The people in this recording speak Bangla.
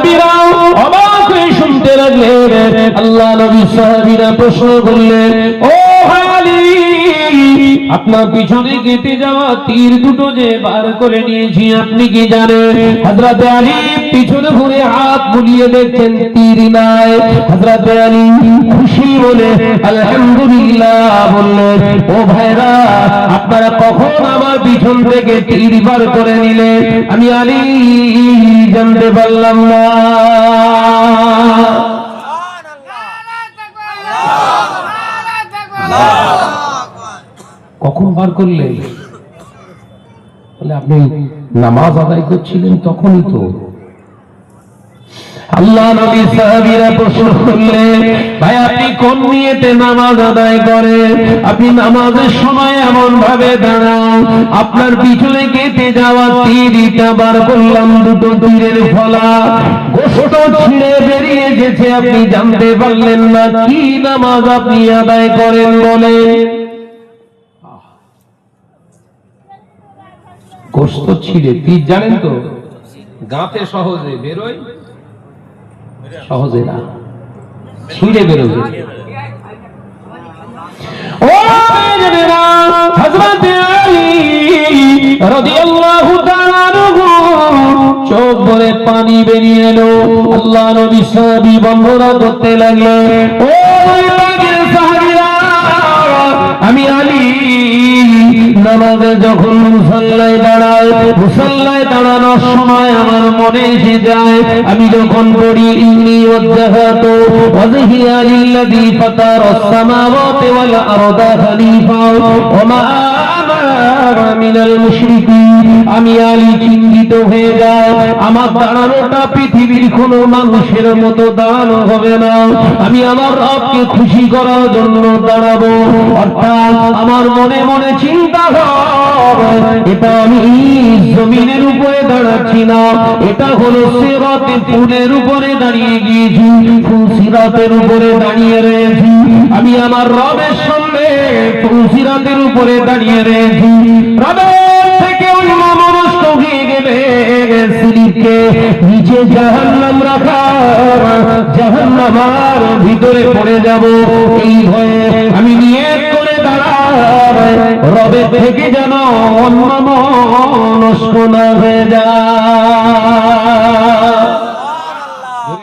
সাহাবীরা অবাক হয়ে শুনতে লাগলেন। আল্লাহ নবী সাহাবীরা প্রশ্ন করলেন, ও আলী, আপনার পিছনে কেটে যাওয়া তীর দুটো যে বার করে নিয়েছি আপনি কি জানেন? হযরত আলী পিছনে ঘুরে হাত বুলিয়ে দেখছেন তীর নাই। হযরত আলী খুশি বলে আলহামদুলিল্লাহ বললেন, ও ভাইরা, আপনারা কখন আমার পিছন থেকে তীর বার করে নিলেন? আমি আলী জানতে পারলাম না। কখন বার করলে? বলে আপনি নামাজ আদায় করছিলেন তখনই তো। আল্লাহ নবী সাহাবীরা প্রশ্ন করলেন, ভাই আপনি কোন নিয়তে নামাজ আদায় করেন? আপনি নামাজের সময় এমন ভাবে দাঁড়ান, আপনার পিছনে কেটে যাওয়া তীরটা বার করলাম, দুটো তীরের ফলা গোশত ছিঁড়ে বেরিয়ে গেছে, আপনি জানতে পারলেন না। কি নামাজ আপনি আদায় করেন বলে? গোশত ছিঁড়ে তীর জানেন তো গাঁতে সহজে বেরোয়, সহজে না, ছিঁড়ে বেরোবে। ও মেয়েরা, হযরত আলী রাদিয়াল্লাহু তাআলা আনহু চোখ ভরে পানি বেরিয়ে এলো। আল্লাহ নবী সাহাবী বন্ধরা করতে লাগলেন, ও সাহাবীরা, আমি আলী নামাজে যখন মুসাল্লায় দাঁড়াই, মুসাল্লায় দাঁড়ানোর সময় আমার মনে এসে যায়, আমি যখন পড়ি ইন্নী ওয়াজ্জাহাতু ওয়াজহিয়া লিল্লাযী ফাতারাস সামাওয়াতি ওয়াল আরদা হানিফা ওয়া মা আনা মিনাল মুশরিকিন, আমি আলী চিন্তিত হয়ে যায়। আমার দাঁড়ানোটা পৃথিবীর কোনো মানুষের মতো দাঁড়ানো হবে না, আমি আমার রবকে খুশি করার জন্য দাঁড়াবো। অর্থাৎ আমার মনে মনে চিন্তা হয়, এটা আমি জমিনের উপরে দাঁড়াচ্ছি না, এটা হলো সিরাতে ফুলের উপরে দাঁড়িয়ে গিয়েছি, সিরাতের উপরে দাঁড়িয়ে রয়েছি। আমি আমার রবের সামনে সিরাতের উপরে দাঁড়িয়ে রয়েছি। রবের থেকে অন্যমনস্ক হয়ে গেলে সিঁড়িকে নিচে জাহান্নাম রাখা, জাহান্নামের ভিতরে পড়ে যাব, এই ভয়ে আমি নিয়ত করে দাঁড়াই, রবের থেকে যেন অন্যমনস্ক না হয়ে যায়।